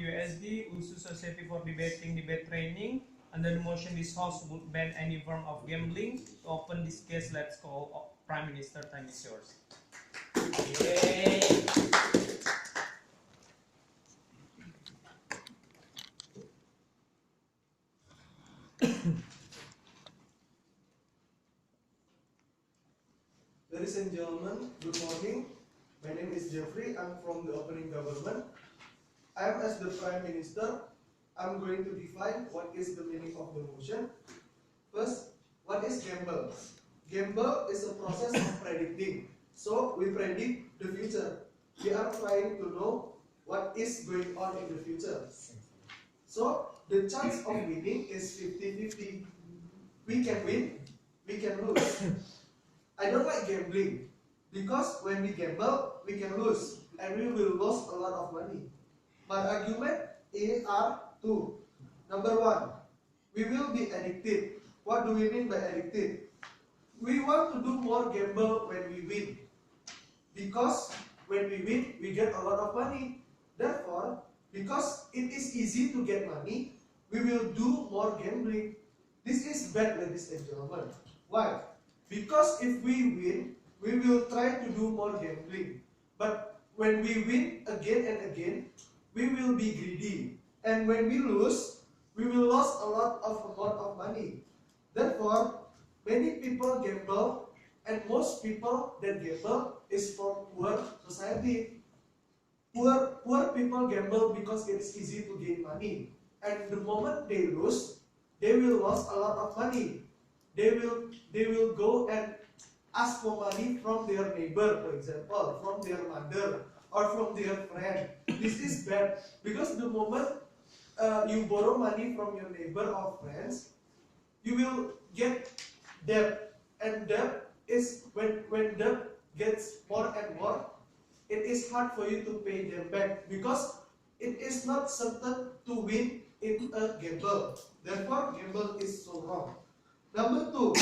USD, Usu Society for Debating, Debate Training. Under the motion, this House would ban any form of gambling. To open this case, let's call Prime Minister. Time is yours. Yay. Ladies and gentlemen, good morning. My name is Jeffrey. I'm from the opening government. I am as the Prime Minister. I'm going to define what is the meaning of the motion. First, what is gamble? Gamble is a process of predicting. So we predict the future. We are trying to know what is going on in the future. So the chance of winning is 50-50. We can win, we can lose. I don't like gambling because when we gamble, we can lose and we will lose a lot of money. My argument are two. Number one, we will be addicted. What do we mean by addicted? We want to do more gamble when we win. Because when we win, we get a lot of money. Therefore, because it is easy to get money, we will do more gambling. This is bad, ladies and gentlemen. Why? Because if we win, we will try to do more gambling. But when we win again and again, we will be greedy. And when we lose, we will lose a lot of money. Therefore, many people gamble, and most people that gamble is from poor society. Poor people gamble because it is easy to gain money. And the moment they lose, they will lose a lot of money. They will go and ask for money from their neighbor, for example, from their mother or from their friend. This is bad because the moment you borrow money from your neighbor or friends, you will get debt, and debt is when debt gets more and more, it is hard for you to pay them back because it is not certain to win in a gamble. Therefore, gamble is so wrong. Number two,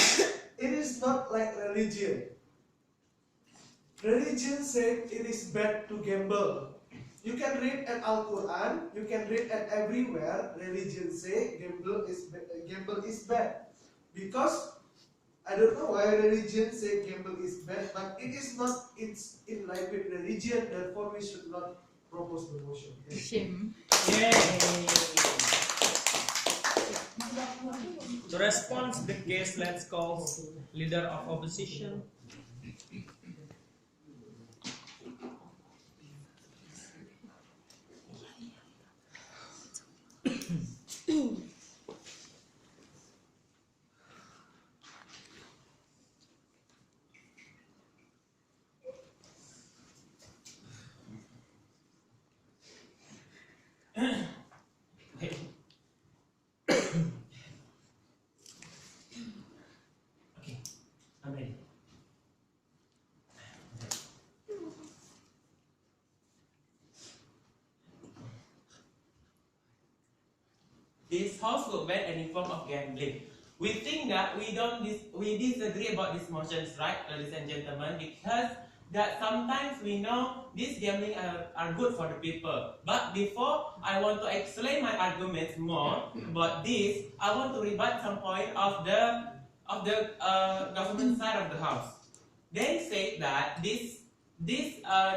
it is not like religion. Religion said it is bad to gamble. You can read at Al-Quran, you can read at everywhere, religion say gamble is bad. Because, I don't know why religion say gamble is bad, but it is not in line with religion, therefore we should not propose the motion. Shame. Yay. To respond to the case, let's call Leader of Opposition. I'm ready. This House will ban any form of gambling. We think that we disagree about these motions, right, ladies and gentlemen, because that sometimes we know these gambling are good for the people. But before I want to explain my arguments more about this, I want to rebut some point of the government side of the House. They say that this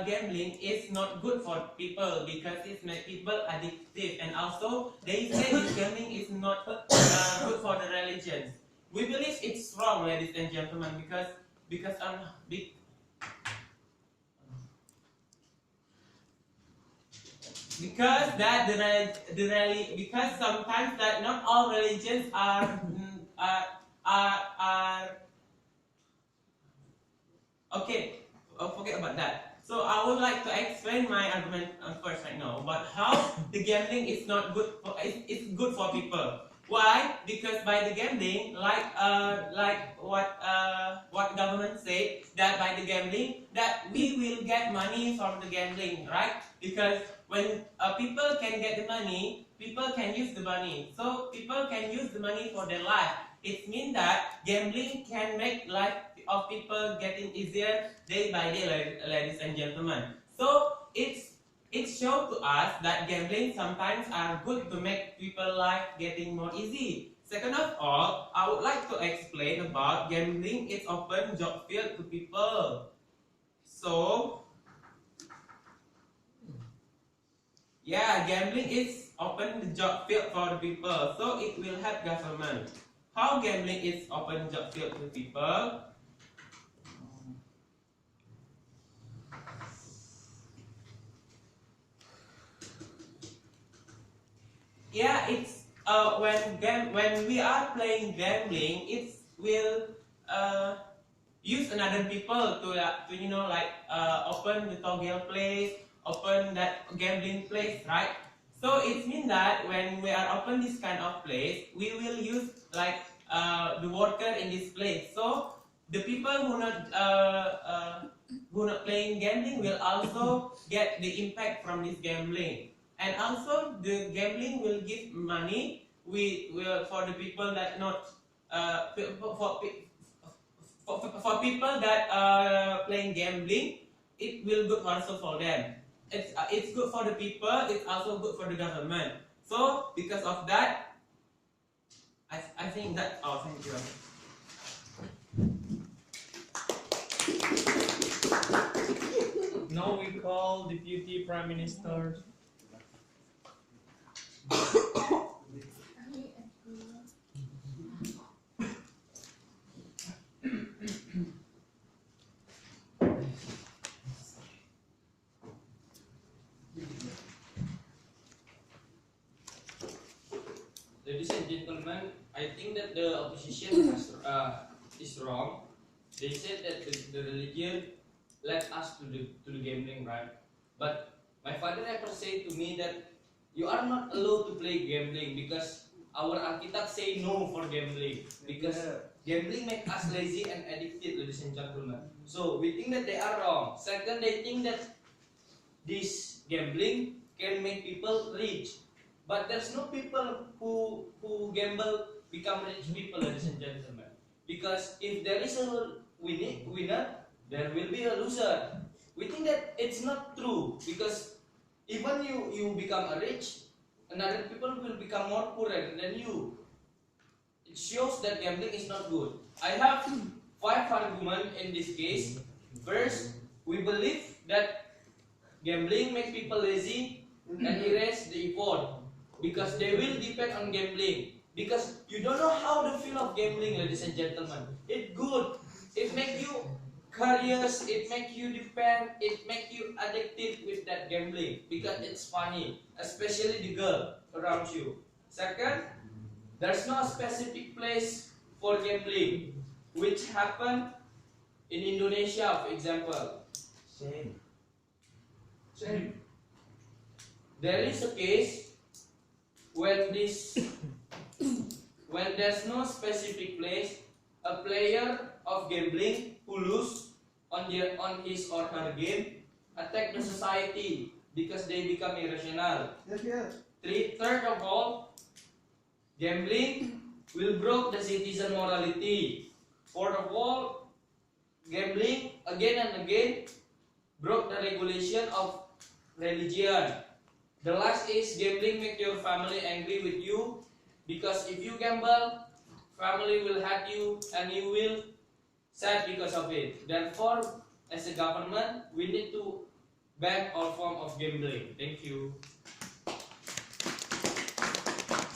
gambling is not good for people because it makes people addictive, and also they say this gambling is not good for the religions. We believe it's wrong, ladies and gentlemen, because sometimes that not all religions are okay. Forget about that. So I would like to explain my argument first right now about how the gambling is not good for it's good for people. Why? Because by the gambling, like what government said, that by the gambling that we will get money from the gambling, right? Because when people can get the money, people can use the money. So people can use the money for their life. It means that gambling can make life of people getting easier day by day, ladies and gentlemen. So it's it shows to us that gambling sometimes are good to make people life getting more easy. Second of all, I would like to explain about gambling. It's open job field to people. So, yeah, gambling is open the job field for the people. So it will help government. How gambling is open job field to people? Yeah, it's when we are playing gambling, it will use another people to open the toggle place, open that gambling place, right? So it means that when we are open this kind of place, we will use like the worker in this place. So the people who not playing gambling will also get the impact from this gambling. And also the gambling will give money for the people that not for people that are playing gambling. It will good also for them. It's good for the people. It's also good for the government. So because of that, I think that's all. Thank you. Now we call Deputy Prime Minister. Ladies and gentlemen, I think that the opposition is wrong. They said that the religion led us to the gambling, right? But my father ever said to me that you are not allowed to play gambling because our architect say no for gambling because gambling make us lazy and addicted, ladies and gentlemen. So we think that they are wrong. Second, they think that this gambling can make people rich. But there's no people who gamble become rich people, ladies and gentlemen. Because if there is a winner, there will be a loser. We think that it's not true because even you become a rich, another people will become more poorer than you. It shows that gambling is not good. I have 5 arguments in this case. First, we believe that gambling makes people lazy and erase the effort. Because they will depend on gambling. Because you don't know how the feel of gambling, ladies and gentlemen. It's good. It makes you curious. It makes you depend. It makes you addicted with that gambling. Because it's funny. Especially the girl around you. Second, there's no specific place for gambling. Which happen in Indonesia, for example. Same. There is a case when there's no specific place, a player of gambling who lose on his or her game attack the society because they become irrational. Third of all, gambling will break the citizen morality. Fourth of all, gambling again and again broke the regulation of religion. The last is gambling make your family angry with you because if you gamble, family will hate you and you will sad because of it. Therefore, as a government, we need to ban all form of gambling. Thank you.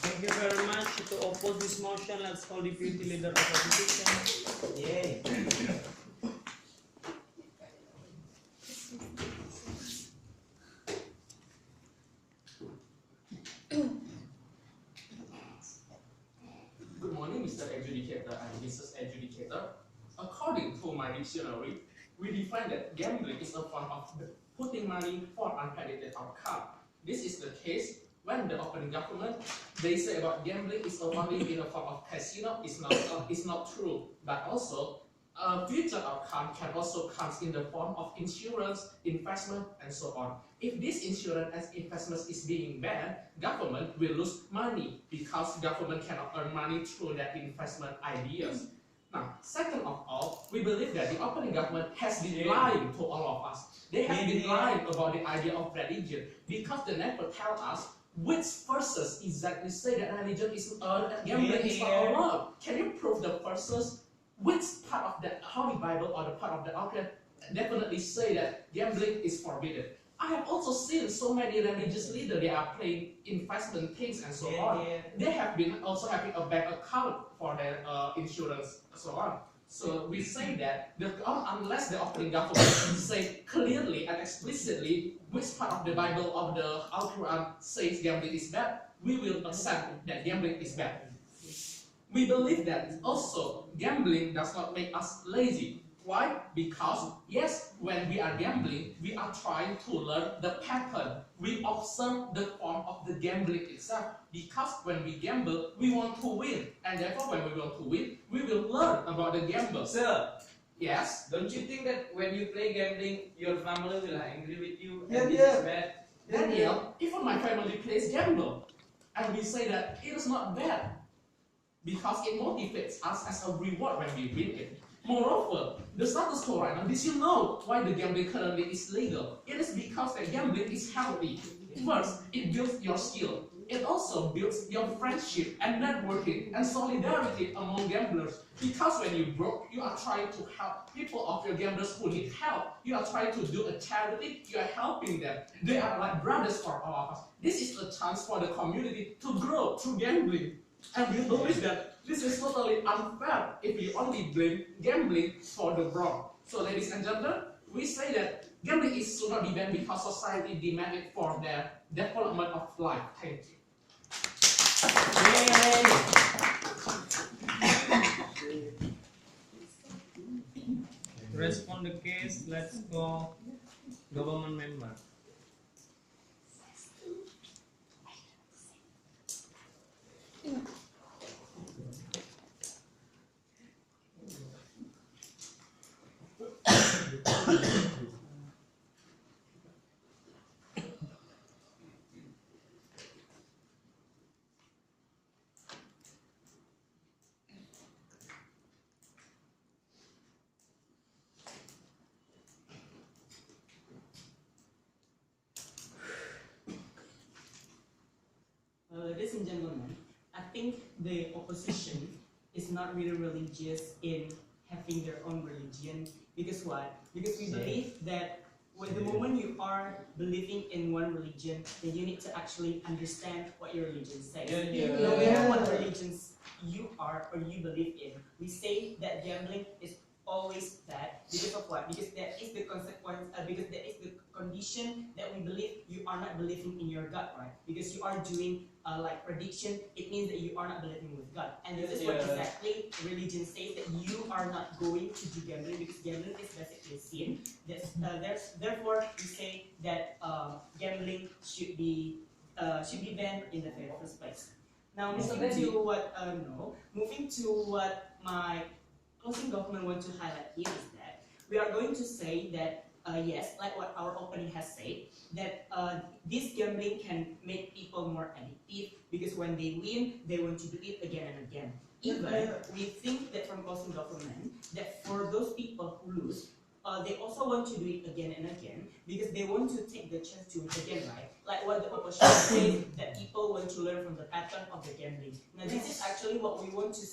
Thank you very much. To oppose this motion, let's call Deputy Leader of Opposition. Yay. Good morning, Mr. Adjudicator and Mrs. Adjudicator. According to my dictionary, we define that gambling is a form of putting money for uncredited outcome. This is the case when the opening government they say about gambling is only in a form of casino is not true, but also future outcome can also come in the form of insurance, investment, and so on. If this insurance and investment is being banned, government will lose money because government cannot earn money through that investment ideas. Second of all, we believe that the opening government has been Yeah. lying to all of us. They have been Yeah. lying about the idea of religion because they never tell us which verses exactly say that religion is gambling is not Yeah. allowed. Can you prove the verses? Which part of the Holy Bible or the part of the Quran definitely say that gambling is forbidden? I have also seen so many religious leaders, they are playing investment things and so on. They have been also having a bank account for their insurance and so on. So we say that unless the opening government say clearly and explicitly which part of the Bible of the Al-Quran says gambling is bad, we will accept that gambling is bad. We believe that also gambling does not make us lazy. Why? Because yes, when we are gambling, we are trying to learn the pattern. We observe the form of the gambling itself. Because when we gamble, we want to win. And therefore, when we want to win, we will learn about the gamble. Sir, Yes? don't you think that when you play gambling, your family will angry with you Yeah, and this yeah. is bad? Daniel, even my family plays gamble. And we say that it is not bad. Because it motivates us as a reward when we win it. Moreover, the status quo right now, did you know why the gambling currently is legal? It is because the gambling is healthy. First, it builds your skill. It also builds your friendship and networking and solidarity among gamblers. Because when you broke, you are trying to help people of your gamblers who need help. You are trying to do a charity, you are helping them. They are like brothers for all of us. This is a chance for the community to grow through gambling. And we believe that this is totally unfair if we only blame gambling for the wrong. So ladies and gentlemen, we say that gambling should not be banned because society demands it for their development of life. Thank you. To respond the case, let's go government member. Ladies and gentlemen, I think the opposition is not really religious in having their own religion. Because why? Because we believe that when the moment you are believing in one religion, then you need to actually understand what your religion says. No matter what religions you are or you believe in, we say that gambling is always bad because of what? Because that is the consequence, because that is the condition that we believe you are not believing in your God, right? Because you are doing like prediction, it means that you are not believing with God. And this is what exactly religion says, that you are not going to do gambling because gambling is basically sin. Therefore, we say that gambling should be banned in the very first place. Now, moving to what my closing government want to highlight here is that we are going to say that yes, like what our opening has said, that this gambling can make people more addictive because when they win, they want to do it again and again. Even we think that from closing government that for those people who lose, they also want to do it again and again because they want to take the chance to win again, right? Like what the opposition says, that people want to learn from the pattern of the gambling. Now this is actually what we want to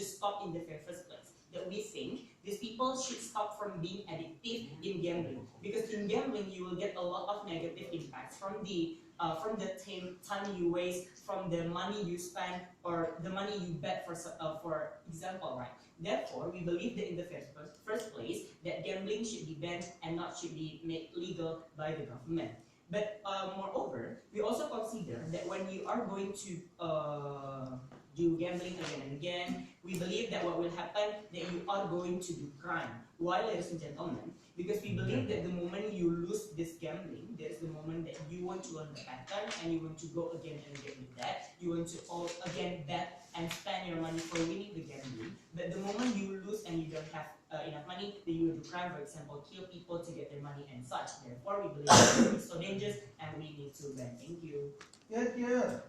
stop in the very first place. That we think these people should stop from being addictive in gambling, because in gambling you will get a lot of negative impacts from the time you waste, from the money you spend, or the money you bet for example, right? Therefore, we believe that in the first place that gambling should be banned and not should be made legal by the government. But moreover, we also consider that when you are going to do gambling again and again, we believe that what will happen, that you are going to do crime. Why, ladies and gentlemen? Because we believe that the moment you lose this gambling, that is the moment that you want to learn the pattern and you want to go again and again with that. You want to again bet and spend your money for winning the gambling. But the moment you lose and you don't have enough money, then you will do crime, for example, kill people to get their money and such. Therefore, we believe that it is so dangerous and we need to ban. Thank you. Yeah.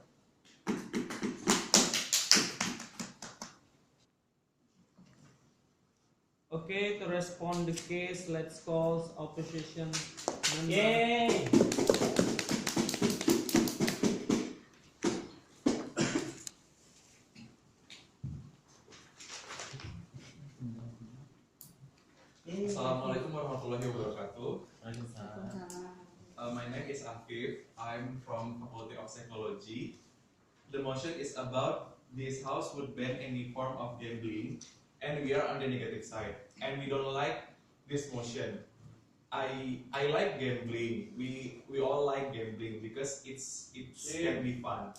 Okay, to respond the case, let's call opposition member. Yay! Assalamualaikum warahmatullahi wabarakatuh. My name is Afif. I'm from Faculty of Psychology. The motion is about this house would ban any form of gambling, and we are on the negative side, and we don't like this motion. I like gambling. We all like gambling because it can be fun.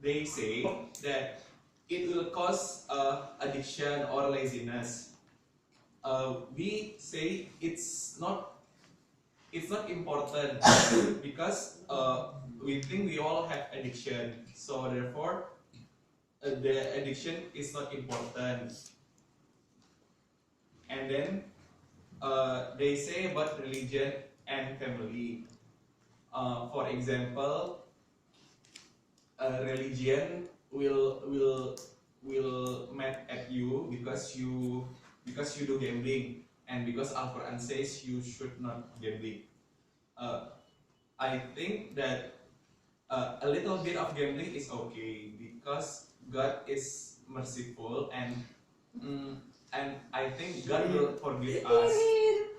They say that it will cause addiction or laziness. We say it's not important because we think we all have addiction, so therefore the addiction is not important. And then they say about religion and family. For example, religion will mad at you because you do gambling, and because Al-Quran says you should not gambling. I think that a little bit of gambling is okay because God is merciful, and I think God will forgive us.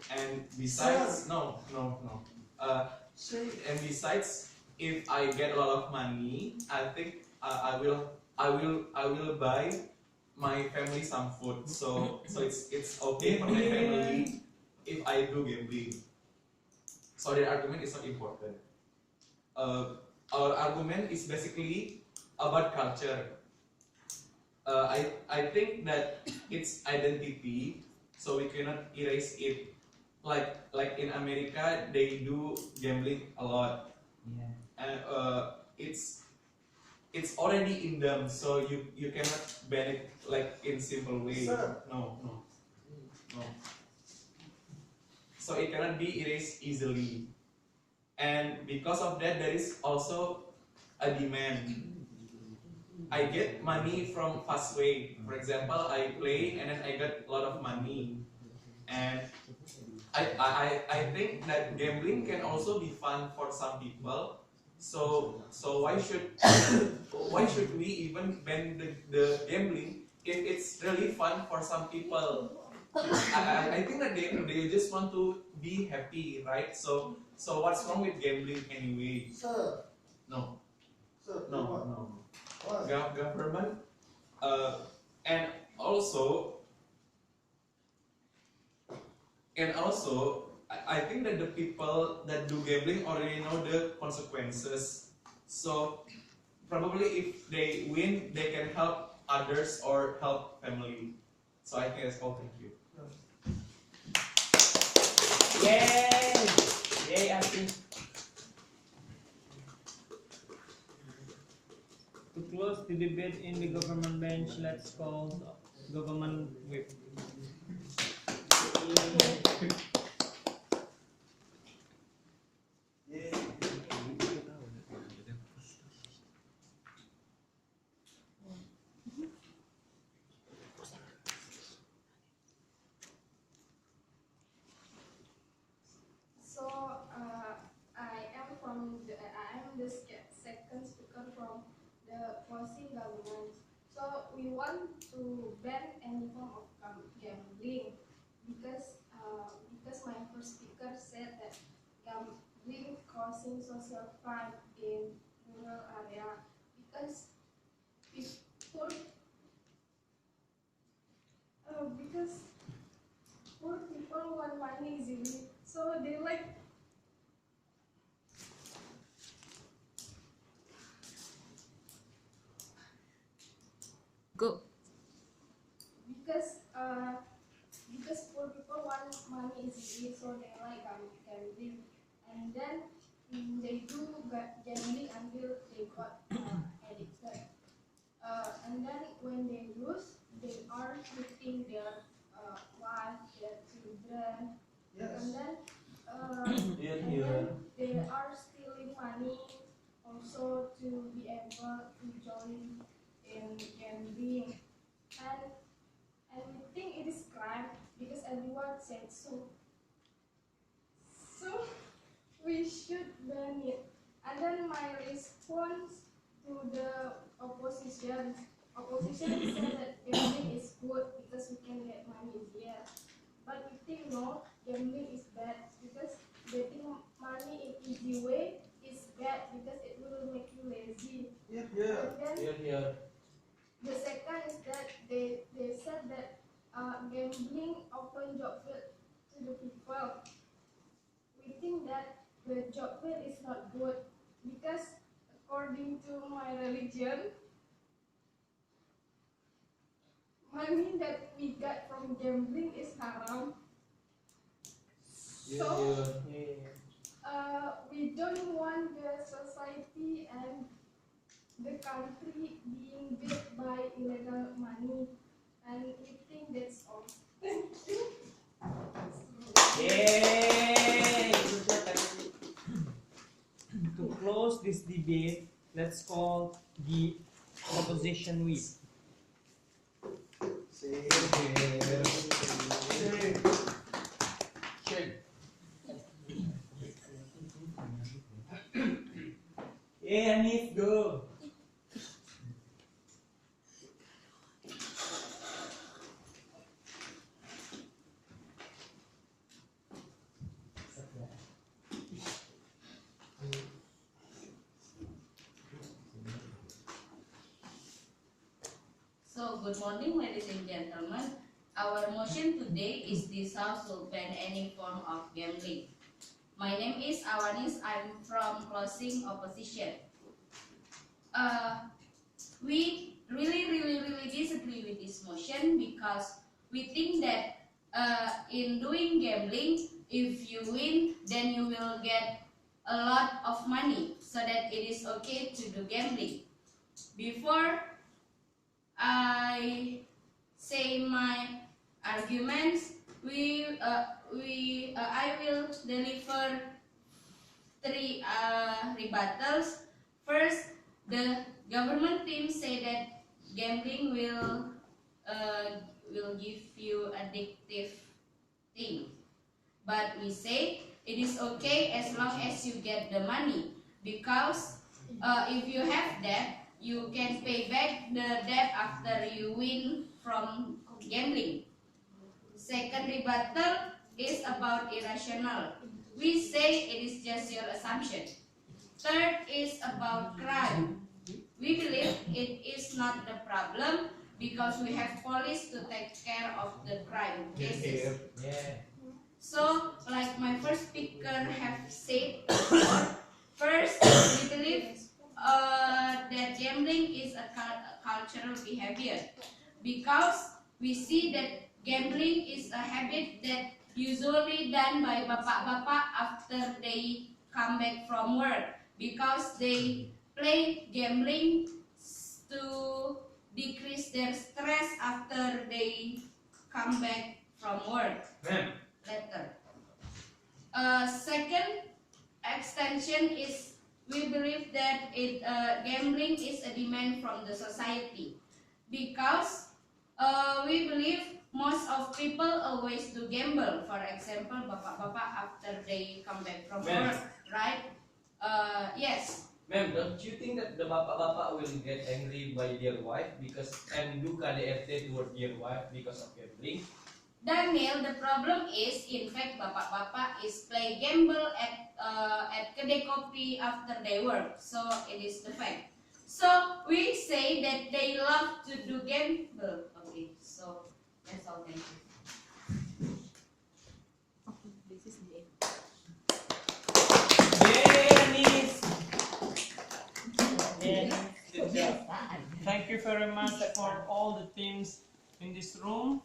And besides, and besides, if I get a lot of money, I think I will buy my family some food. So it's okay for my family if I do gambling. So the argument is not important. Our argument is basically about culture. I think that it's identity, so we cannot erase it. Like in America, they do gambling a lot, and it's already in them, so you cannot ban it like in simple way. Sir. No. So it cannot be erased easily, and because of that, there is also a demand. I get money from fast way. For example, I play and then I get a lot of money, and I think that gambling can also be fun for some people. So why should we even ban the gambling if it's really fun for some people? I think that they just want to be happy, right? So what's wrong with gambling anyway? Sir. No. Sir. No. Why? Government, and also I think that the people that do gambling already know the consequences. So probably if they win, they can help others or help family. So I think that's all. Thank you. Yay, I think. To close the debate in the government bench, let's call government whip. I am the second speaker from the opposing government. So we want to ban any form of gambling because my first speaker said that gambling causing social crime in rural area because poor people want money easily, so they like. Go. Because poor people want money easily, so they like gambling, and then they do gambling until they got addicted. And then when they lose, they are hurting their wife, their children, and then they are stealing money also to be able to join in gambling. and we think it is crime because everyone said so. So we should ban it. And then my response to the opposition said that gambling is good because we can get money easier. But we think no, gambling is bad because getting money in easy way is bad because it will make you lazy. Yeah. And then Here. the second is that they said that gambling open job field to the people. We think that the job field is not good because according to my religion, money that we get from gambling is haram. So we don't want the society and the country being built by illegal money, and we think that's all. Thank you. Yay! To close this debate, let's call the opposition whip. Yeah, Anis, go. So, good morning, ladies and gentlemen. Our motion today is this House will ban any form of gambling. My name is Awanis. I'm from closing opposition. We really disagree with this motion because we think that in doing gambling, if you win, then you will get a lot of money, so that it is okay to do gambling. Before I say my arguments, I will deliver three rebuttals. First, the government team say that gambling will give you addictive thing, but we say it is okay as long as you get the money, because if you have debt, you can pay back the debt after you win from gambling. Second rebuttal is about irrational. We say it is just your assumption. Third is about crime. We believe it is not the problem because we have police to take care of the crime cases. Yeah. So, like my first speaker have said before, first we believe that gambling is a cultural behavior, because we see that gambling is a habit that usually done by bapak-bapak after they come back from work, because they play gambling to decrease their stress after they come back from work later. Second extension is we believe that gambling is a demand from the society, because we believe most of people always do gamble. For example, bapak-bapak after they come back from work, right? Yes. Ma'am, don't you think that the bapak-bapak will get angry by their wife and do KDRT toward their wife because of gambling? Daniel, the problem is, in fact, bapak-bapak is play gamble at kedai kopi after they work. So it is the fact. So we say that they love to do gamble. Okay, so that's all. Thank you. Okay, this is the end. Yay, Anis. Thank you very much for all the teams in this room.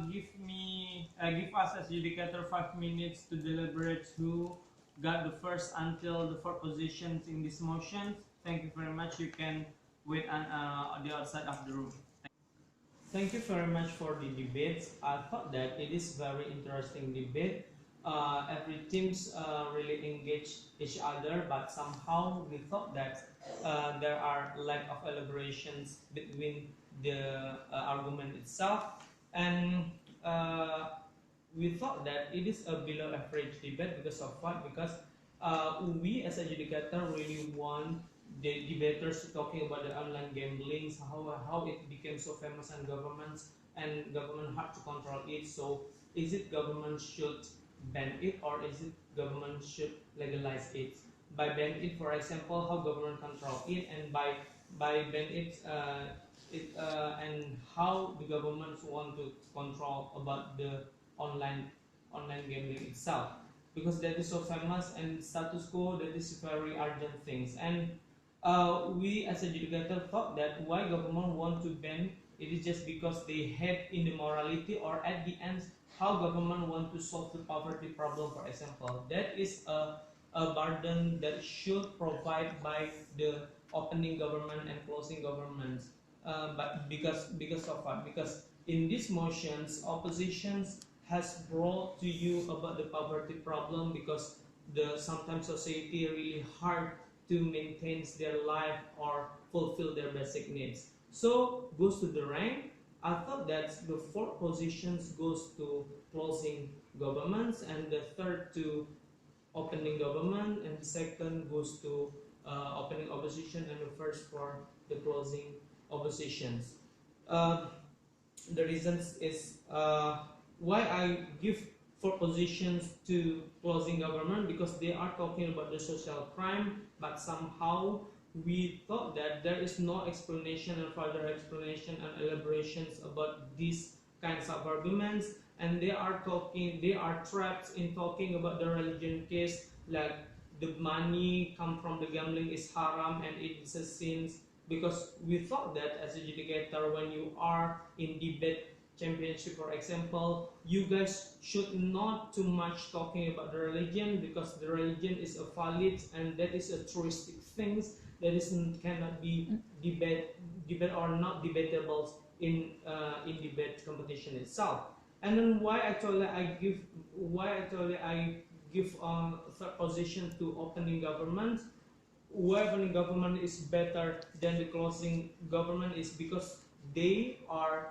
Give us as judicator 5 minutes to deliberate who got the first until the 4 positions in this motion. Thank you very much. You can wait on the outside of the room. Thank you very much for the debates. I thought that it is very interesting debate. Every teams really engage each other, but somehow we thought that there are lack of elaborations between the argument itself, and we thought that it is a below average debate because of what? Because we as educator really want the debaters talking about the online gambling, how it became so famous in governments and government hard to control it. So is it government should ban it, or is it government should legalize it? By ban it, for example, how government control it, and by ban it, and how the governments want to control about the online gambling itself, because that is so famous and status quo, that is very urgent things. And we as educator thought that why government want to ban it is just because they hate immorality, or at the end how government want to solve the poverty problem, for example. That is a burden that should provide by the opening government and closing governments. But because of what? Because in these motions, oppositions has brought to you about the poverty problem, because the sometimes society really hard to maintain their life or fulfill their basic needs. So goes to the rank. I thought that the fourth positions goes to closing governments, and the third to opening government, and the second goes to opening opposition, and the first for the closing oppositions. The reasons is why I give four positions to closing government, because they are talking about the social crime, but somehow we thought that there is no explanation and further explanation and elaborations about these kinds of arguments, and they are trapped in talking about the religion case, like the money come from the gambling is haram and it is a sin. Because we thought that as a educator, when you are in debate championship, for example, you guys should not too much talking about the religion, because the religion is a valid and that is a truistic things that is cannot be debate or not debatable in debate competition itself. And then why actually I give third position to opening government. Why opening government is better than the closing government is because they are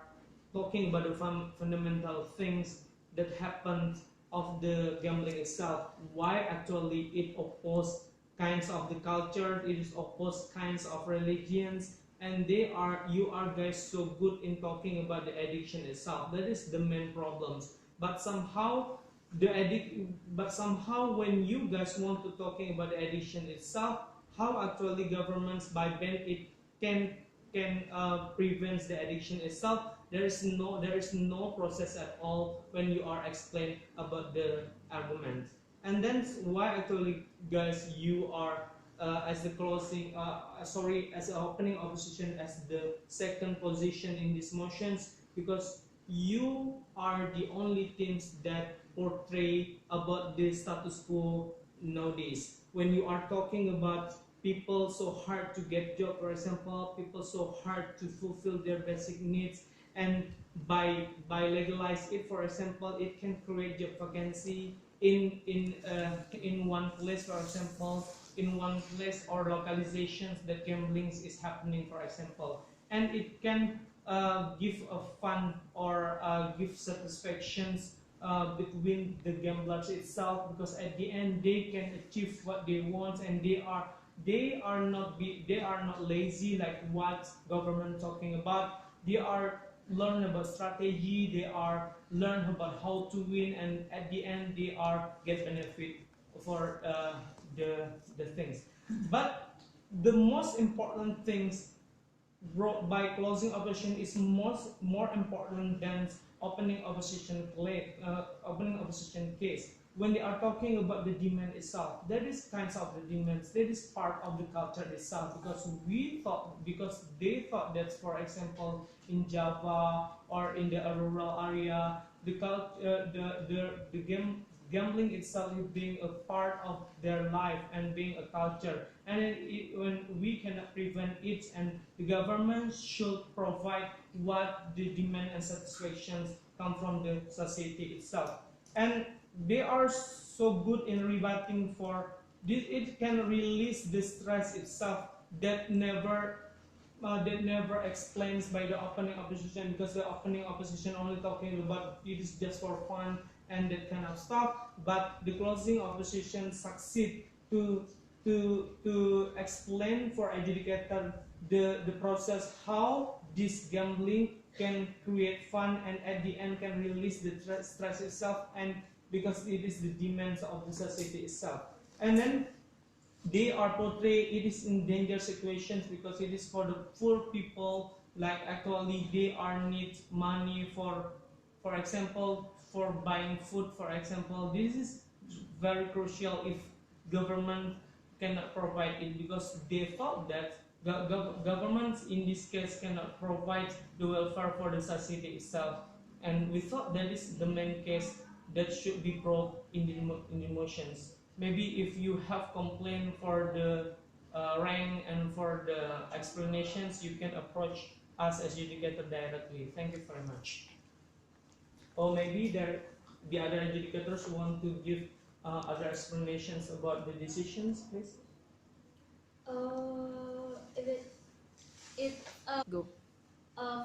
talking about the fundamental things that happened of the gambling itself. Why actually it oppose kinds of the culture, it is oppose kinds of religions, and you are guys so good in talking about the addiction itself. That is the main problems. But somehow when you guys want to talking about the addiction itself, how actually governments by ban it can prevent the addiction itself. There is no process at all when you are explain about the argument. And then why actually guys you are as the closing as the opening opposition as the second position in these motions, because you are the only teams that portray about the status quo nowadays. When you are talking about people so hard to get job, for example, people so hard to fulfill their basic needs, and by legalize it, for example, it can create job vacancy in one place, for example, in one place or localizations that gambling is happening, for example, and it can give a fun or give satisfactions between the gamblers itself, because at the end they can achieve what they want, and they are not lazy like what government talking about. They are learn about strategy, they are learn about how to win, and at the end they are get benefit for the things. But the most important things brought by closing opposition is more important than opening opposition case. When they are talking about the demand itself, that is kinds of the demands, that is part of the culture itself, because they thought that, for example, in Java or in the rural area, gambling itself is being a part of their life and being a culture, and when we cannot prevent it, and the government should provide what the demand and satisfactions come from the society itself. And they are so good in rebutting for this. It can release the stress itself that never that never explains by the opening opposition, because the opening opposition only talking about it is just for fun and that kind of stuff. But the closing opposition succeed to explain for adjudicator the process how this gambling can create fun and at the end can release the stress itself, and because it is the demands of the society itself. And then they are portrayed it is in danger situations because it is for the poor people, like actually they are need money for example for buying food, for example. This is very crucial if government cannot provide it, because they thought that governments in this case cannot provide the welfare for the society itself, and we thought that is the main case that should be brought in the motions. Maybe if you have complaint for the rank and for the explanations, you can approach us as adjudicator directly. Thank you very much. Or maybe the other adjudicators want to give other explanations about the decisions, please. Go.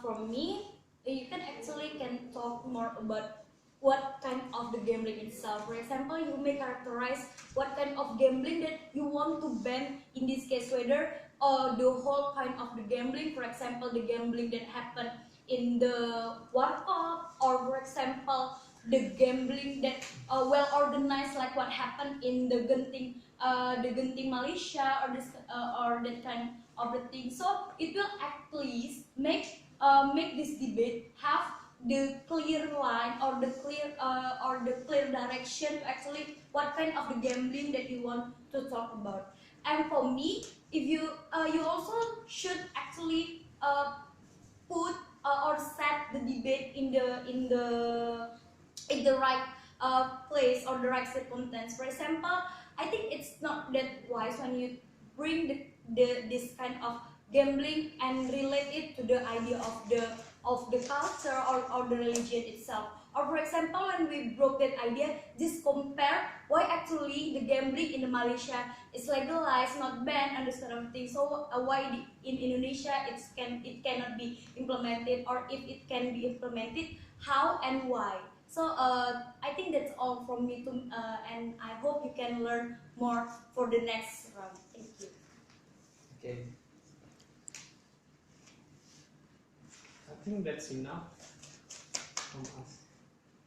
From me, you can actually talk more about what kind of the gambling itself. For example, you may characterize what kind of gambling that you want to ban in this case, whether the whole kind of the gambling, for example, the gambling that happened in the World Cup, or for example, the gambling that well organized, like what happened in the Genting Malaysia, or that kind of the thing. So it will at least make this debate have the clear line or the clear direction to actually what kind of the gambling that you want to talk about. And for me, if you you also should actually put or set the debate in the right place or the right circumstance. For example, I think it's not that wise when you bring this kind of gambling and relate it to the idea of the culture or the religion itself. Or for example, when we broke that idea, just compare why actually the gambling in Malaysia is legalized, not banned, and this kind of thing. So why in Indonesia it cannot be implemented, or if it can be implemented, how and why. So I think that's all from me and I hope you can learn more for the next round. Thank you. Okay. I think that's enough from us.